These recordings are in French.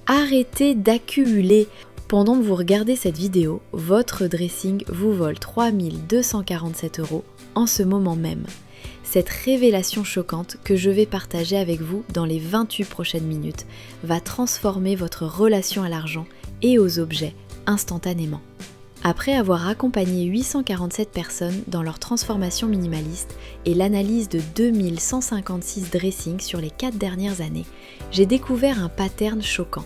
Arrêtez d'accumuler. Pendant que vous regardez cette vidéo, votre dressing vous vole 3 247 € en ce moment même. Cette révélation choquante que je vais partager avec vous dans les 28 prochaines minutes va transformer votre relation à l'argent et aux objets instantanément. Après avoir accompagné 847 personnes dans leur transformation minimaliste et l'analyse de 2156 dressings sur les 4 dernières années, j'ai découvert un pattern choquant.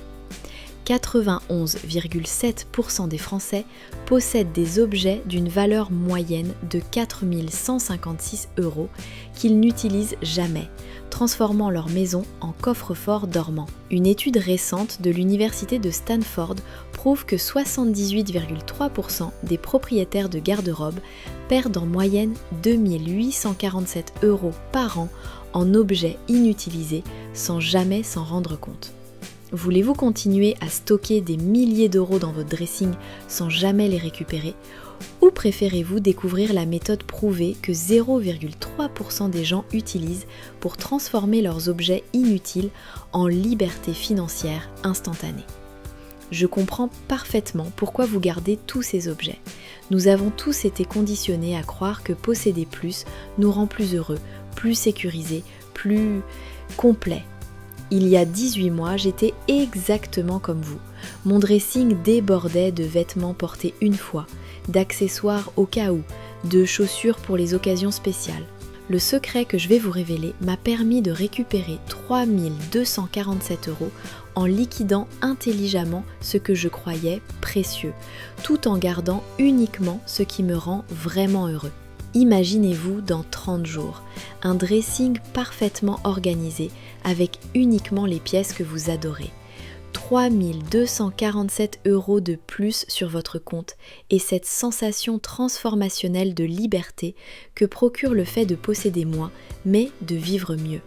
91,7% des Français possèdent des objets d'une valeur moyenne de 4 156 € qu'ils n'utilisent jamais, transformant leur maison en coffre-fort dormant. Une étude récente de l'université de Stanford prouve que 78,3% des propriétaires de garde-robe perdent en moyenne 2 847 € par an en objets inutilisés sans jamais s'en rendre compte. Voulez-vous continuer à stocker des milliers d'euros dans votre dressing sans jamais les récupérer? Ou préférez-vous découvrir la méthode prouvée que 0,3% des gens utilisent pour transformer leurs objets inutiles en liberté financière instantanée? Je comprends parfaitement pourquoi vous gardez tous ces objets. Nous avons tous été conditionnés à croire que posséder plus nous rend plus heureux, plus sécurisés, plus complets. Il y a 18 mois, j'étais exactement comme vous. Mon dressing débordait de vêtements portés une fois, d'accessoires au cas où, de chaussures pour les occasions spéciales. Le secret que je vais vous révéler m'a permis de récupérer 3 247 € en liquidant intelligemment ce que je croyais précieux, tout en gardant uniquement ce qui me rend vraiment heureux. Imaginez-vous dans 30 jours, un dressing parfaitement organisé avec uniquement les pièces que vous adorez. 3 247 € de plus sur votre compte et cette sensation transformationnelle de liberté que procure le fait de posséder moins, mais de vivre mieux.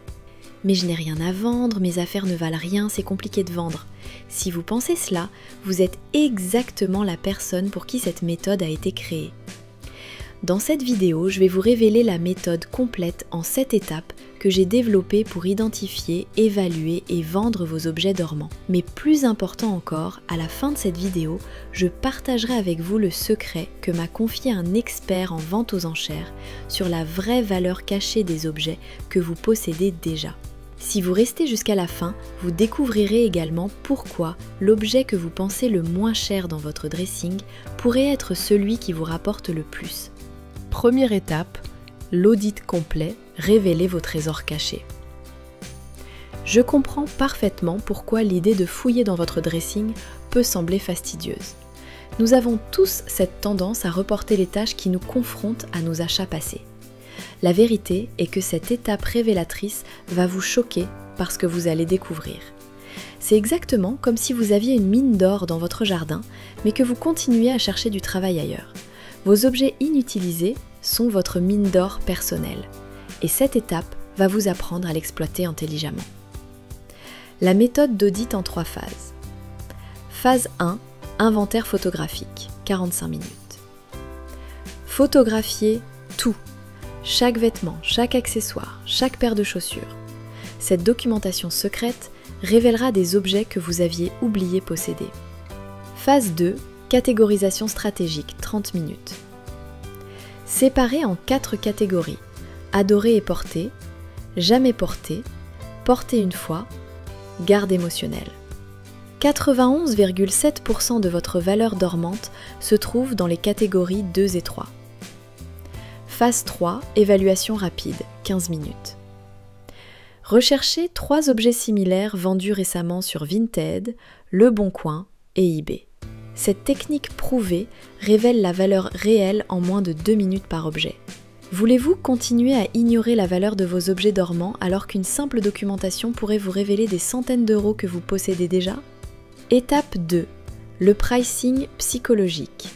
Mais je n'ai rien à vendre, mes affaires ne valent rien, c'est compliqué de vendre. Si vous pensez cela, vous êtes exactement la personne pour qui cette méthode a été créée. Dans cette vidéo, je vais vous révéler la méthode complète en 7 étapes que j'ai développée pour identifier, évaluer et vendre vos objets dormants. Mais plus important encore, à la fin de cette vidéo, je partagerai avec vous le secret que m'a confié un expert en vente aux enchères sur la vraie valeur cachée des objets que vous possédez déjà. Si vous restez jusqu'à la fin, vous découvrirez également pourquoi l'objet que vous pensez le moins cher dans votre dressing pourrait être celui qui vous rapporte le plus. Première étape, l'audit complet, révélez vos trésors cachés. Je comprends parfaitement pourquoi l'idée de fouiller dans votre dressing peut sembler fastidieuse. Nous avons tous cette tendance à reporter les tâches qui nous confrontent à nos achats passés. La vérité est que cette étape révélatrice va vous choquer parce que vous allez découvrir. C'est exactement comme si vous aviez une mine d'or dans votre jardin, mais que vous continuez à chercher du travail ailleurs. Vos objets inutilisés sont votre mine d'or personnelle. Et cette étape va vous apprendre à l'exploiter intelligemment. La méthode d'audit en 3 phases. Phase 1, inventaire photographique, 45 minutes. Photographiez tout, chaque vêtement, chaque accessoire, chaque paire de chaussures. Cette documentation secrète révélera des objets que vous aviez oublié posséder. Phase 2, catégorisation stratégique, 30 minutes. Séparez en 4 catégories. Adorer et porter, jamais porter, porter une fois, garde émotionnelle. 91,7% de votre valeur dormante se trouve dans les catégories 2 et 3. Phase 3, évaluation rapide, 15 minutes. Recherchez 3 objets similaires vendus récemment sur Vinted, Le Bon Coin et eBay. Cette technique prouvée révèle la valeur réelle en moins de 2 minutes par objet. Voulez-vous continuer à ignorer la valeur de vos objets dormants alors qu'une simple documentation pourrait vous révéler des centaines d'euros que vous possédez déjà? Étape 2. Le pricing psychologique.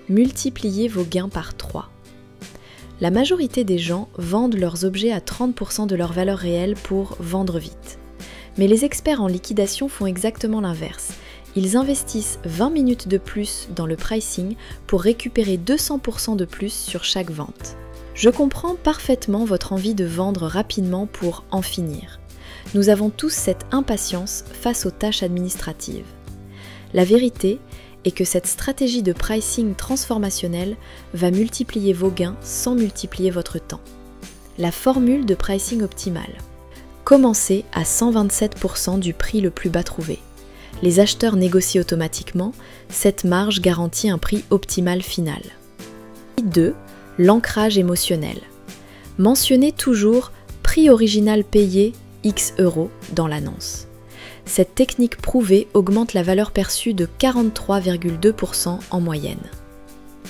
Multipliez vos gains par 3. La majorité des gens vendent leurs objets à 30% de leur valeur réelle pour vendre vite. Mais les experts en liquidation font exactement l'inverse. Ils investissent 20 minutes de plus dans le pricing pour récupérer 200% de plus sur chaque vente. Je comprends parfaitement votre envie de vendre rapidement pour en finir. Nous avons tous cette impatience face aux tâches administratives. La vérité est que cette stratégie de pricing transformationnel va multiplier vos gains sans multiplier votre temps. La formule de pricing optimal. Commencez à 127% du prix le plus bas trouvé. Les acheteurs négocient automatiquement, cette marge garantit un prix optimal final. 2. L'ancrage émotionnel. Mentionnez toujours prix original payé X euros dans l'annonce. Cette technique prouvée augmente la valeur perçue de 43,2% en moyenne.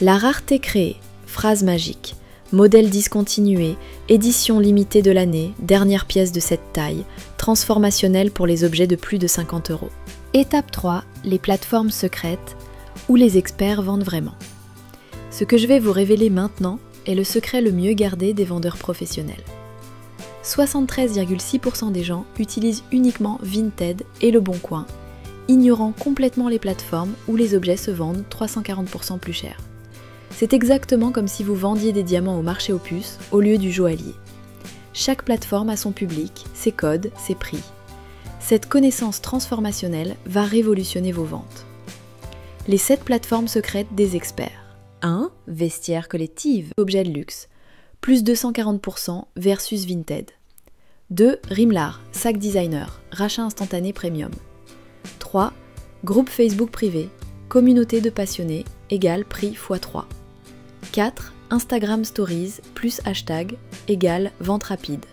La rareté créée, phrase magique, modèle discontinué, édition limitée de l'année, dernière pièce de cette taille, transformationnelle pour les objets de plus de 50 euros. Étape 3, les plateformes secrètes, où les experts vendent vraiment. Ce que je vais vous révéler maintenant est le secret le mieux gardé des vendeurs professionnels. 73,6% des gens utilisent uniquement Vinted et Le Bon Coin, ignorant complètement les plateformes où les objets se vendent 340% plus cher. C'est exactement comme si vous vendiez des diamants au marché aux puces au lieu du joaillier. Chaque plateforme a son public, ses codes, ses prix. Cette connaissance transformationnelle va révolutionner vos ventes. Les 7 plateformes secrètes des experts. 1. Vestiaire collective, objets de luxe, plus 240% versus Vinted. 2. Rimlar, sac designer, rachat instantané premium. 3. Groupe Facebook privé, communauté de passionnés, égale prix x3. 4. Instagram Stories plus hashtag égale vente rapide.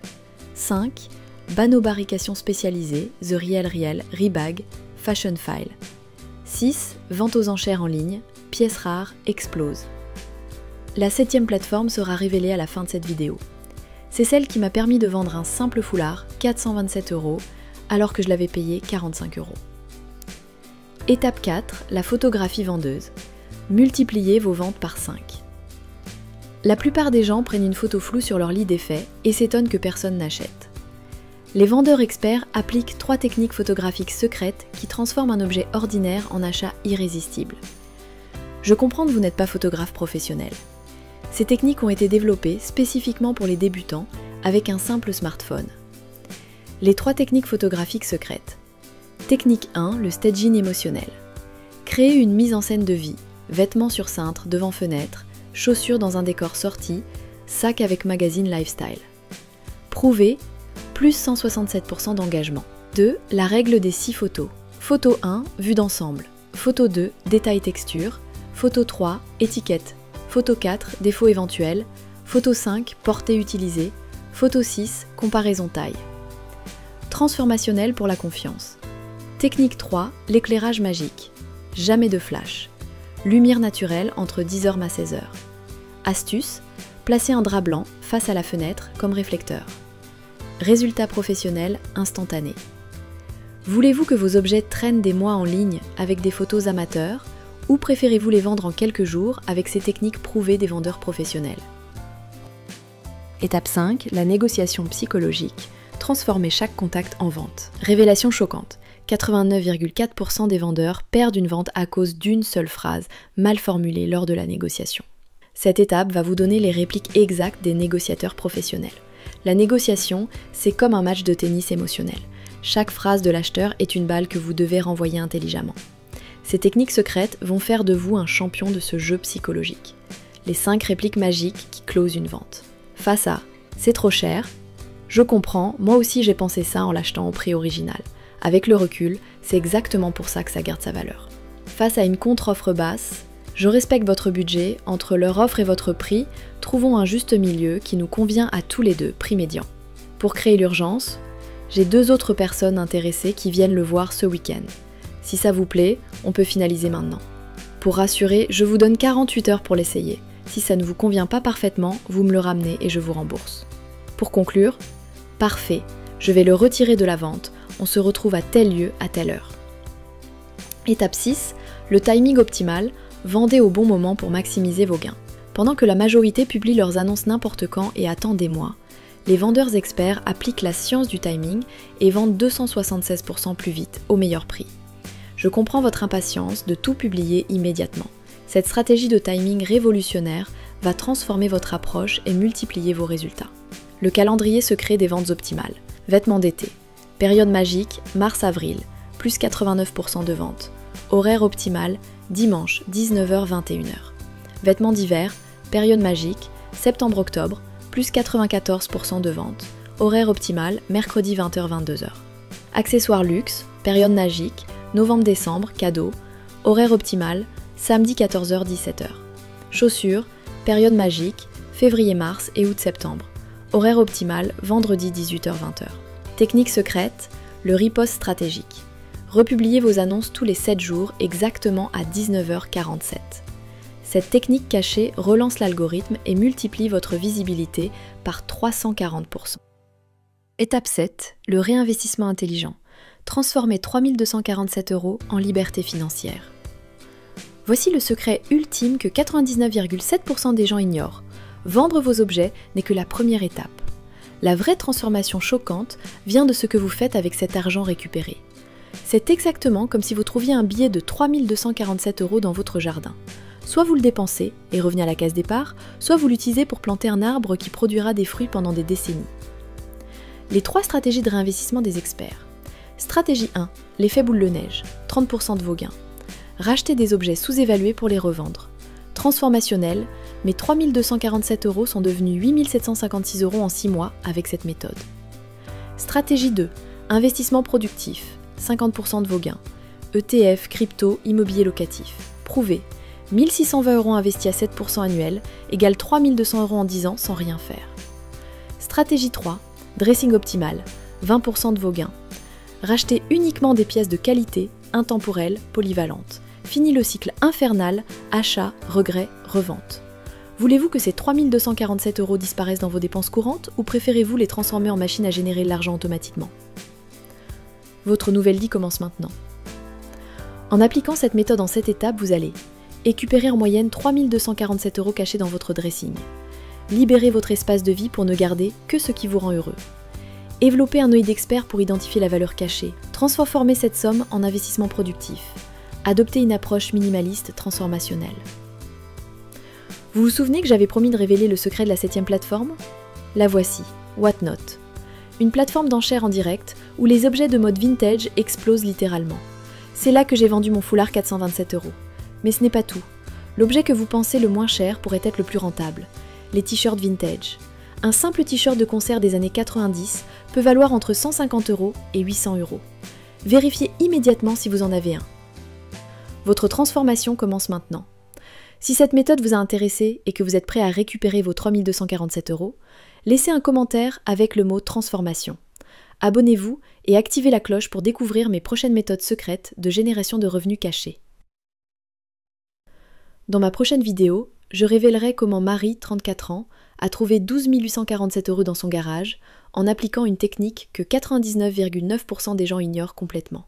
5. Banobarication spécialisée, The Real Real, Rebag, Fashion File. 6. Vente aux enchères en ligne, pièces rares, explose. La 7e plateforme sera révélée à la fin de cette vidéo. C'est celle qui m'a permis de vendre un simple foulard, 427 € alors que je l'avais payé 45 €. Étape 4, la photographie vendeuse. Multipliez vos ventes par 5. La plupart des gens prennent une photo floue sur leur lit d'effet et s'étonnent que personne n'achète. Les vendeurs experts appliquent 3 techniques photographiques secrètes qui transforment un objet ordinaire en achat irrésistible. Je comprends que vous n'êtes pas photographe professionnel. Ces techniques ont été développées spécifiquement pour les débutants avec un simple smartphone. Les 3 techniques photographiques secrètes. Technique 1, le staging émotionnel. Créer une mise en scène de vie, vêtements sur cintre, devant fenêtre, chaussures dans un décor sorti, sac avec magazine lifestyle. Prouver, plus 167% d'engagement. 2. La règle des 6 photos. Photo 1, vue d'ensemble. Photo 2, détail texture. Photo 3, étiquette. Photo 4, défaut éventuel. Photo 5, portée utilisée. Photo 6, comparaison taille. Transformationnel pour la confiance. Technique 3, l'éclairage magique. Jamais de flash. Lumière naturelle entre 10h à 16h. Astuce, placer un drap blanc face à la fenêtre comme réflecteur. Résultat professionnel instantané. Voulez-vous que vos objets traînent des mois en ligne avec des photos amateurs ou préférez-vous les vendre en quelques jours avec ces techniques prouvées des vendeurs professionnels? Étape 5, la négociation psychologique. Transformer chaque contact en vente. Révélation choquante. 89,4% des vendeurs perdent une vente à cause d'une seule phrase mal formulée lors de la négociation. Cette étape va vous donner les répliques exactes des négociateurs professionnels. La négociation, c'est comme un match de tennis émotionnel. Chaque phrase de l'acheteur est une balle que vous devez renvoyer intelligemment. Ces techniques secrètes vont faire de vous un champion de ce jeu psychologique. Les 5 répliques magiques qui closent une vente. Face à « c'est trop cher »,« je comprends, moi aussi j'ai pensé ça en l'achetant au prix original ». Avec le recul, c'est exactement pour ça que ça garde sa valeur. Face à une contre-offre basse, « je respecte votre budget, entre leur offre et votre prix, trouvons un juste milieu qui nous convient à tous les deux, prix médian. Pour créer l'urgence, j'ai 2 autres personnes intéressées qui viennent le voir ce week-end. Si ça vous plaît, on peut finaliser maintenant. Pour rassurer, je vous donne 48 heures pour l'essayer. Si ça ne vous convient pas parfaitement, vous me le ramenez et je vous rembourse. Pour conclure, parfait, je vais le retirer de la vente, on se retrouve à tel lieu, à telle heure. Étape 6, le timing optimal, vendez au bon moment pour maximiser vos gains. Pendant que la majorité publie leurs annonces n'importe quand et attend des mois, les vendeurs experts appliquent la science du timing et vendent 276% plus vite, au meilleur prix. Je comprends votre impatience de tout publier immédiatement. Cette stratégie de timing révolutionnaire va transformer votre approche et multiplier vos résultats. Le calendrier secret des ventes optimales. Vêtements d'été. Période magique, mars-avril, plus 89% de vente. Horaire optimal, dimanche, 19h-21h. Vêtements d'hiver, période magique, septembre-octobre, plus 94% de vente. Horaire optimal, mercredi 20h-22h. Accessoires luxe, période magique, novembre-décembre, cadeau. Horaire optimal, samedi 14h-17h. Chaussures, période magique, février-mars et août-septembre. Horaire optimal, vendredi 18h-20h. Technique secrète, le riposte stratégique. Republiez vos annonces tous les 7 jours, exactement à 19h47. Cette technique cachée relance l'algorithme et multiplie votre visibilité par 340%. Étape 7, le réinvestissement intelligent. Transformez 3 247 € en liberté financière. Voici le secret ultime que 99,7% des gens ignorent. Vendre vos objets n'est que la première étape. La vraie transformation choquante vient de ce que vous faites avec cet argent récupéré. C'est exactement comme si vous trouviez un billet de 3 247 € dans votre jardin. Soit vous le dépensez et revenez à la case départ, soit vous l'utilisez pour planter un arbre qui produira des fruits pendant des décennies. Les 3 stratégies de réinvestissement des experts. Stratégie 1, l'effet boule de neige, 30% de vos gains. Racheter des objets sous-évalués pour les revendre. Transformationnel, mais 3 247 € sont devenus 8 756 € en 6 mois avec cette méthode. Stratégie 2, investissement productif, 50% de vos gains. ETF, crypto, immobilier locatif. Prouvé, 1 620 € investis à 7% annuel égale 3 200 € en 10 ans sans rien faire. Stratégie 3, dressing optimal, 20% de vos gains. Rachetez uniquement des pièces de qualité, intemporelles, polyvalentes. Fini le cycle infernal, achat, regret, revente. Voulez-vous que ces 3 247 € disparaissent dans vos dépenses courantes ou préférez-vous les transformer en machine à générer de l'argent automatiquement? Votre nouvelle vie commence maintenant. En appliquant cette méthode en 7 étapes, vous allez récupérer en moyenne 3 247 € cachés dans votre dressing. Libérer votre espace de vie pour ne garder que ce qui vous rend heureux. Développer un œil d'expert pour identifier la valeur cachée. Transformer cette somme en investissement productif. Adopter une approche minimaliste transformationnelle. Vous vous souvenez que j'avais promis de révéler le secret de la 7e plateforme? La voici, Whatnot. Une plateforme d'enchères en direct où les objets de mode vintage explosent littéralement. C'est là que j'ai vendu mon foulard 427 €. Mais ce n'est pas tout. L'objet que vous pensez le moins cher pourrait être le plus rentable. Les t-shirts vintage. Un simple t-shirt de concert des années 90 peut valoir entre 150 € et 800 €. Vérifiez immédiatement si vous en avez un. Votre transformation commence maintenant. Si cette méthode vous a intéressé et que vous êtes prêt à récupérer vos 3 247 €, laissez un commentaire avec le mot transformation. Abonnez-vous et activez la cloche pour découvrir mes prochaines méthodes secrètes de génération de revenus cachés. Dans ma prochaine vidéo, je révélerai comment Marie, 34 ans, a trouvé 12 847 € dans son garage en appliquant une technique que 99,9% des gens ignorent complètement.